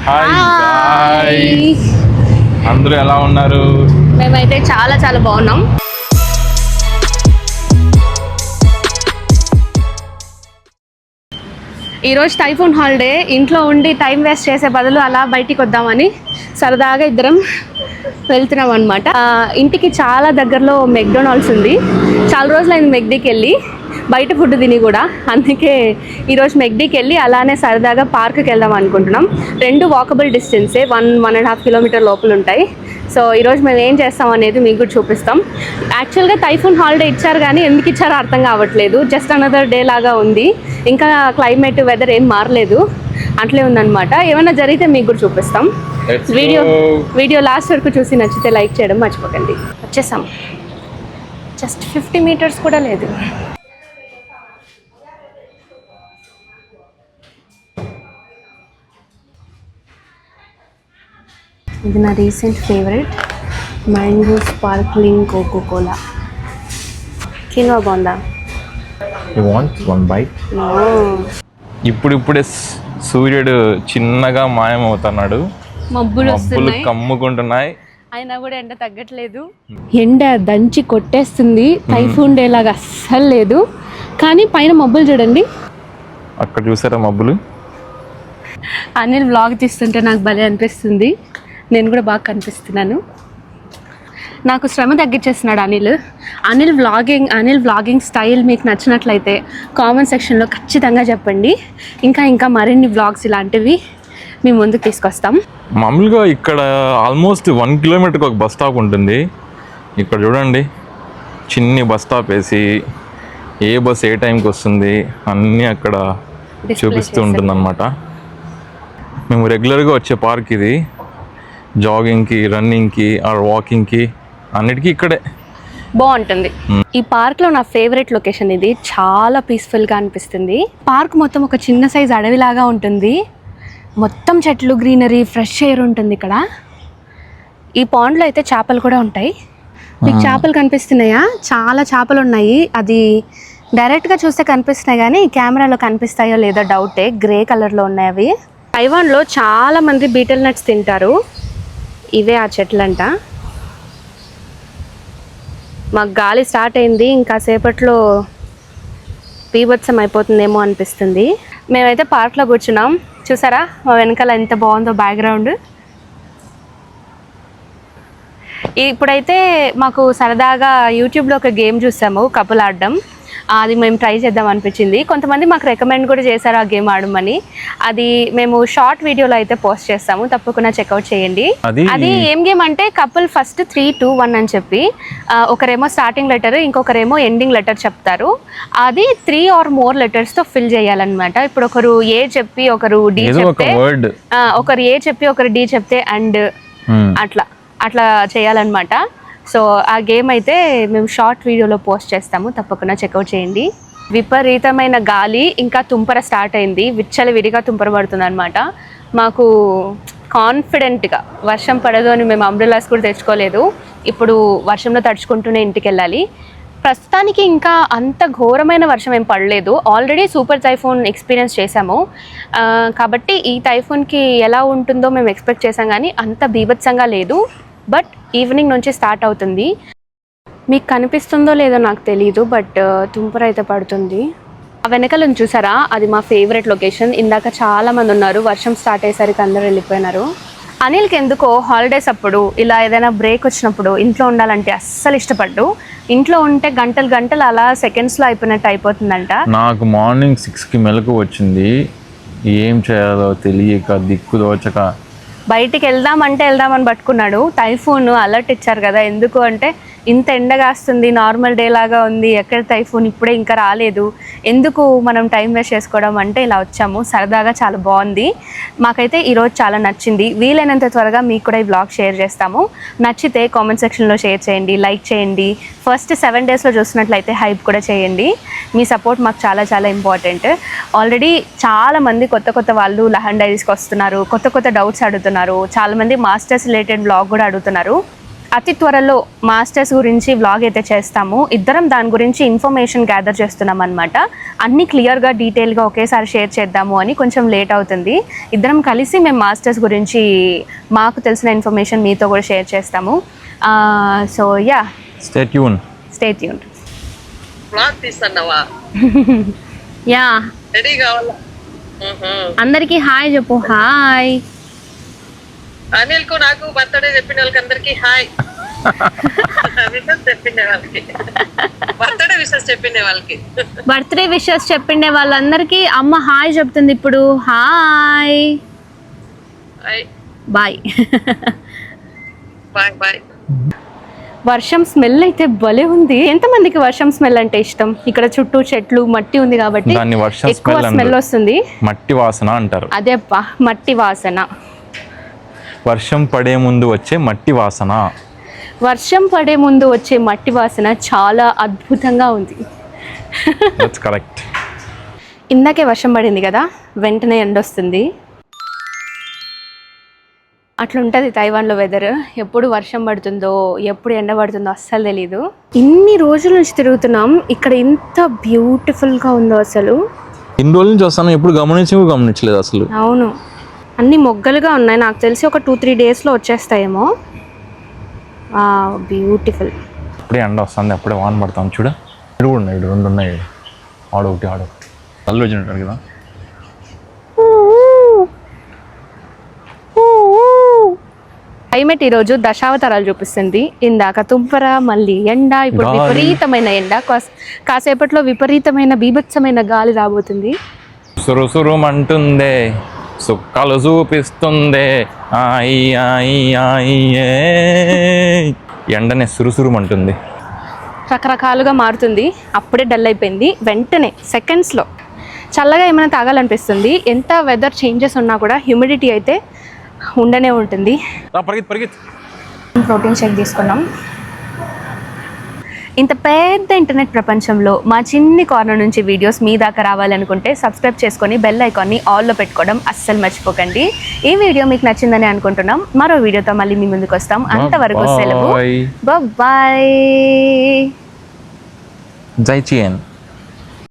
Hi అందరూ ఎలా ఉన్నారు? మేమైతే చాలా చాలా బాగున్నాం. ఈరోజు టైఫూన్ హాలిడే. ఇంట్లో ఉండి టైం వేస్ట్ చేసే బదులు అలా బయటికి వద్దామని సరదాగా ఇద్దరం వెళ్తున్నాం అనమాట. ఇంటికి చాలా దగ్గరలో మెక్డొనాల్డ్స్ ఉంది. చాలా రోజులైంది మెక్డీకి వెళ్ళి బయట ఫుడ్ తిని కూడా. అందుకే ఈరోజు మెక్డీకి వెళ్ళి అలానే సరదాగా పార్క్కి వెళ్దాం అనుకుంటున్నాం. రెండు వాకబుల్ డిస్టెన్సే, 1.5 కిలోమీటర్ లోపల ఉంటాయి. సో ఈరోజు మేము ఏం చేస్తాం అనేది మీకు కూడా చూపిస్తాం. యాక్చువల్గా టైఫూన్ హాలిడే ఇచ్చారు కానీ ఎందుకు ఇచ్చారో అర్థం కావట్లేదు. జస్ట్ అనదర్ డే లాగా ఉంది. ఇంకా క్లైమేట్ వెదర్ ఏం మారలేదు, అట్లే ఉందన్నమాట. ఏమైనా జరిగితే మీకు కూడా చూపిస్తాం. వీడియో లాస్ట్ వరకు చూసి నచ్చితే లైక్ చేయడం మర్చిపోకండి. వచ్చేసాం. జస్ట్ 50 మీటర్స్ కూడా లేదు. ఇది నా recent favourite mango sparkling Coca Cola. Quinoa బాగుందా? ఇప్పుడిప్పుడే సూర్యుడు చిన్నగా మాయమవుతున్నాడు. మబ్బులు కమ్ముకుంటున్నాయి, అయినా కూడా ఎండ తగ్గట్లేదు. ఎండ దంచి కొట్టేస్తుంది. టైఫూన్ డే లాగా అస్సలు లేదు. కానీ పైన మబ్బులు చూడండి. అక్కడ చూసారా మబ్బులు? అనిల్ వ్లాగ్ తీస్తుంటే నాకు భలే అనిపిస్తుంది. నేను కూడా బాగా కనిపిస్తున్నాను. నాకు శ్రమ తగ్గించేస్తున్నాడు అనిల్ వ్లాగింగ్ స్టైల్ మీకు నచ్చినట్లయితే కామెంట్ సెక్షన్లో ఖచ్చితంగా చెప్పండి. ఇంకా మరిన్ని వ్లాగ్స్ ఇలాంటివి మేము ముందుకు తీసుకొస్తాం. మామూలుగా ఇక్కడ ఆల్మోస్ట్ 1 కిలోమీటర్కి ఒక బస్ స్టాప్ ఉంటుంది. ఇక్కడ చూడండి, చిన్ని బస్ స్టాప్ వేసి ఏ బస్ ఏ టైంకి వస్తుంది అన్నీ అక్కడ చూపిస్తూ ఉంటుంది అన్నమాట. మేము రెగ్యులర్గా వచ్చే పార్క్ ఇది. జాగింగ్కి, రన్నింగ్కి ఆర్ వాకింగ్కి అన్నిటికీ ఇక్కడే బాగుంటుంది. ఈ పార్క్లో నా ఫేవరెట్ లొకేషన్ ఇది. చాలా పీస్ఫుల్గా అనిపిస్తుంది. పార్క్ మొత్తం ఒక చిన్న సైజ్ అడవిలాగా ఉంటుంది. మొత్తం చెట్లు, గ్రీనరీ, ఫ్రెష్ ఎయిర్ ఉంటుంది ఇక్కడ. ఈ పాండ్లో అయితే చేపలు కూడా ఉంటాయి. మీకు చేపలు కనిపిస్తున్నాయా? చాలా చేపలు ఉన్నాయి. అది డైరెక్ట్గా చూస్తే కనిపిస్తున్నాయి కానీ కెమెరాలో కనిపిస్తాయో లేదో డౌటే. గ్రే కలర్లో ఉన్నాయి అవి. తైవాన్లో చాలా మంది బీటల్ నట్స్ తింటారు. ఇవే ఆ చెట్లంట. మాకు గాలి స్టార్ట్ అయింది. ఇంకా సేపట్లో బీభత్సం అయిపోతుందేమో అనిపిస్తుంది. మేమైతే పార్క్లో కూర్చున్నాం. చూసారా మా వెనకాల ఎంత బాగుందో బ్యాక్గ్రౌండ్. ఇప్పుడైతే మాకు సరదాగా యూట్యూబ్లో ఒక గేమ్ చూసాము, కపుల్ ఆడడం. అది మేము ట్రై చేద్దాం అనిపించింది. కొంతమంది మాకు రికమెండ్ కూడా చేశారు ఆ గేమ్ ఆడమని. అది మేము షార్ట్ వీడియోలో అయితే పోస్ట్ చేస్తాము, తప్పకుండా చెక్అవుట్ చేయండి. అది ఏం గేమ్ అంటే కపుల్ ఫస్ట్ 3, 2, 1 అని చెప్పి ఒకరేమో స్టార్టింగ్ లెటర్, ఇంకొకరేమో ఎండింగ్ లెటర్ చెప్తారు. అది 3 or more లెటర్స్తో ఫిల్ చేయాలన్నమాట. ఇప్పుడు ఒకరు ఏ చెప్పి ఒకరు డి చెప్తే, ఒకరు ఏ చెప్పి ఒకరు డి చెప్తే అండ్ అట్లా చేయాలన్నమాట. సో ఆ గేమ్ అయితే మేము షార్ట్ వీడియోలో పోస్ట్ చేస్తాము, తప్పకుండా చెక్అవుట్ చేయండి. విపరీతమైన గాలి ఇంకా తుంపర స్టార్ట్ అయింది. విచ్చలవిడిగా తుంపర పడుతుంది అనమాట. మాకు కాన్ఫిడెంట్గా వర్షం పడదు అని మేము అంబ్రెల్లాస్ కూడా తెచ్చుకోలేదు. ఇప్పుడు వర్షంలో తడుచుకుంటూనే ఇంటికి వెళ్ళాలి. ప్రస్తుతానికి ఇంకా అంత ఘోరమైన వర్షం ఏం పడలేదు. ఆల్రెడీ సూపర్ టైఫూన్ ఎక్స్పీరియన్స్ చేశాము కాబట్టి ఈ టైఫూన్కి ఎలా ఉంటుందో మేము ఎక్స్పెక్ట్ చేసాం కానీ అంత బీభత్సంగా లేదు. బట్ ఈవినింగ్ నుంచి స్టార్ట్ అవుతుంది. మీకు కనిపిస్తుందో లేదో నాకు తెలియదు, బట్ తుంపర అయితే పడుతుంది. ఆ వెనకాల చూసారా, అది మా ఫేవరెట్ లొకేషన్. ఇందాక చాలా మంది ఉన్నారు. వర్షం స్టార్ట్ అయ్యేసరికి అందరూ వెళ్ళిపోయినారు. అనిల్కి ఎందుకో హాలిడేస్ అప్పుడు ఇలా ఏదైనా బ్రేక్ వచ్చినప్పుడు ఇంట్లో ఉండాలంటే అస్సలు ఇష్టపడ్డు. ఇంట్లో ఉంటే గంటలు అలా సెకండ్స్లో అయిపోయినట్టు అయిపోతుందంట. నాకు మార్నింగ్ 6కి మెలకు వచ్చింది. ఏం చేయాలో తెలియక దిక్కు దోచక బయటికి వెళ్దామని పట్టుకున్నాడు. టైఫూన్ అలర్ట్ ఇచ్చారు కదా, ఎందుకు అంటే ఇంత ఎండగాస్తుంది, నార్మల్ డే లాగా ఉంది, ఎక్కడ టైఫూన్ ఇప్పుడే ఇంకా రాలేదు, ఎందుకు మనం టైం వేస్ట్ చేసుకోవడం అంటే ఇలా వచ్చాము. సరదాగా చాలా బాగుంది. మాకైతే ఈరోజు చాలా నచ్చింది. వీలైనంత త్వరగా మీకు కూడా ఈ వ్లాగ్ షేర్ చేస్తాము. నచ్చితే కామెంట్ సెక్షన్లో షేర్ చేయండి, లైక్ చేయండి. ఫస్ట్ 7 డేస్లో చూసినట్లయితే హైప్ కూడా చేయండి. మీ సపోర్ట్ మాకు చాలా చాలా ఇంపార్టెంట్. ఆల్రెడీ చాలామంది కొత్త వాళ్ళు లహన్ డైరీస్కి వస్తున్నారు, కొత్త డౌట్స్ అడుగుతున్నారు. చాలామంది మాస్టర్స్ రిలేటెడ్ వ్లాగ్ కూడా అడుగుతున్నారు. అతి త్వరలో మాస్టర్స్ గురించి వ్లాగ్ అయితే చేస్తాము. ఇద్దరం దాని గురించి ఇన్ఫర్మేషన్ గ్యాదర్ చేస్తున్నాం అనమాట. అన్నీ క్లియర్గా డీటెయిల్గా ఒకేసారి షేర్ చేద్దాము అని కొంచెం లేట్ అవుతుంది. ఇద్దరం కలిసి మేము మాస్టర్స్ గురించి మాకు తెలిసిన ఇన్ఫర్మేషన్ మీతో కూడా షేర్ చేస్తాము. So yeah, stay tune. Blog తీస్తున్నావా? యా, రెడీ కావాలా? అందరికీ హాయ్ చెప్పు. హాయ్ అనిల్ కు నాకు బర్త్డే చెప్పిన వాళ్ళకి అందరికి హాయ్. విషెస్ చెప్పిండే వాళ్ళకి, బర్త్డే విషెస్ చెప్పిండే వాళ్ళకి, బర్త్డే విషెస్ చెప్పిండే వాళ్ళందరికీ అమ్మ హాయ్ చెప్తుంది ఇప్పుడు. Hi hi bye. Bye bye. వర్షం స్మెల్ అయితే భలే ఉంది. ఎంతమందికి వర్షం స్మెల్ అంటే ఇష్టం? ఇక్కడ చుట్టూ చెట్లు మట్టి ఉంది కాబట్టి దాన్ని వర్షం ఎక్కువ స్మెల్ స్మెల్ వస్తుంది. మట్టి వాసన అంటారు. అదేప్పా, మట్టి వాసన. వర్షం పడే ముందు వచ్చే మట్టి వాసన. వర్షం పడే ముందు వచ్చే మట్టి వాసన చాలా అద్భుతంగా ఉంది. That's correct. ఇందాకే వర్షం పడింది కదా, వెంటనే ఎండ వస్తుంది. అట్లా ఉంటుంది తైవాన్లో వెదర్. ఎప్పుడు వర్షం పడుతుందో ఎప్పుడు ఎండ పడుతుందో అస్సలు తెలీదు. ఇన్ని రోజుల నుంచి తిరుగుతున్నాం, ఇక్కడ ఇంత బ్యూటిఫుల్గా ఉందో అసలు. ఇన్ని రోజుల నుంచి వస్తాను, ఎప్పుడు గమనించలేదు అసలు. అవును, అన్ని మొగ్గలుగా ఉన్నాయి. నాకు తెలిసి ఒక 2-3 డేస్లో వచ్చేస్తాయేమో. బ్యూటిఫుల్. అప్పుడే ఎండ వస్తుంది, అప్పుడే వాన పడతాం. చూడ ఇడు కూడా ఉన్నాయి, 2 ఉన్నాయి. ఆడొకటి కళ్ళు వచ్చినట్టు కదా. క్లైమేట్ ఈరోజు దశావతారాలు చూపిస్తుంది. ఇందాక తుంపర, మళ్ళీ ఎండ, ఇప్పుడు విపరీతమైన ఎండ. కాసేపట్లో విపరీతమైన బీభత్సమైన గాలి రాబోతుంది. సురుసురుమంటుందే, సుక్కలు చూపిస్తుందే, ఎండనే సురుసురుమంటుంది. రకరకాలుగా మారుతుంది. అప్పుడే డల్ అయిపోయింది, వెంటనే సెకండ్స్లో చల్లగా ఏమైనా తాగాలనిపిస్తుంది. ఎంత వెదర్ చేంజెస్ ఉన్నా కూడా హ్యూమిడిటీ అయితే ఉండనే ఉంటుంది. ప్రోటీన్ షేక్ తీసుకున్నాం. ఇంత పెద్ద ఇంటర్నెట్ ప్రపంచంలో మా చిన్ని కార్నర్ నుంచి వీడియోస్ మీ దాకా రావాలనుకుంటే సబ్స్క్రైబ్ చేసుకొని బెల్ ఐకాన్ని ఆల్లో పెట్టుకోవడం అస్సలు మర్చిపోకండి. ఈ వీడియో మీకు నచ్చిందని అనుకుంటున్నాం. మరో వీడియోతో మళ్ళీ మీ ముందుకు వస్తాం. అంతవరకు సెలవు. బాయ్. జై చియన్.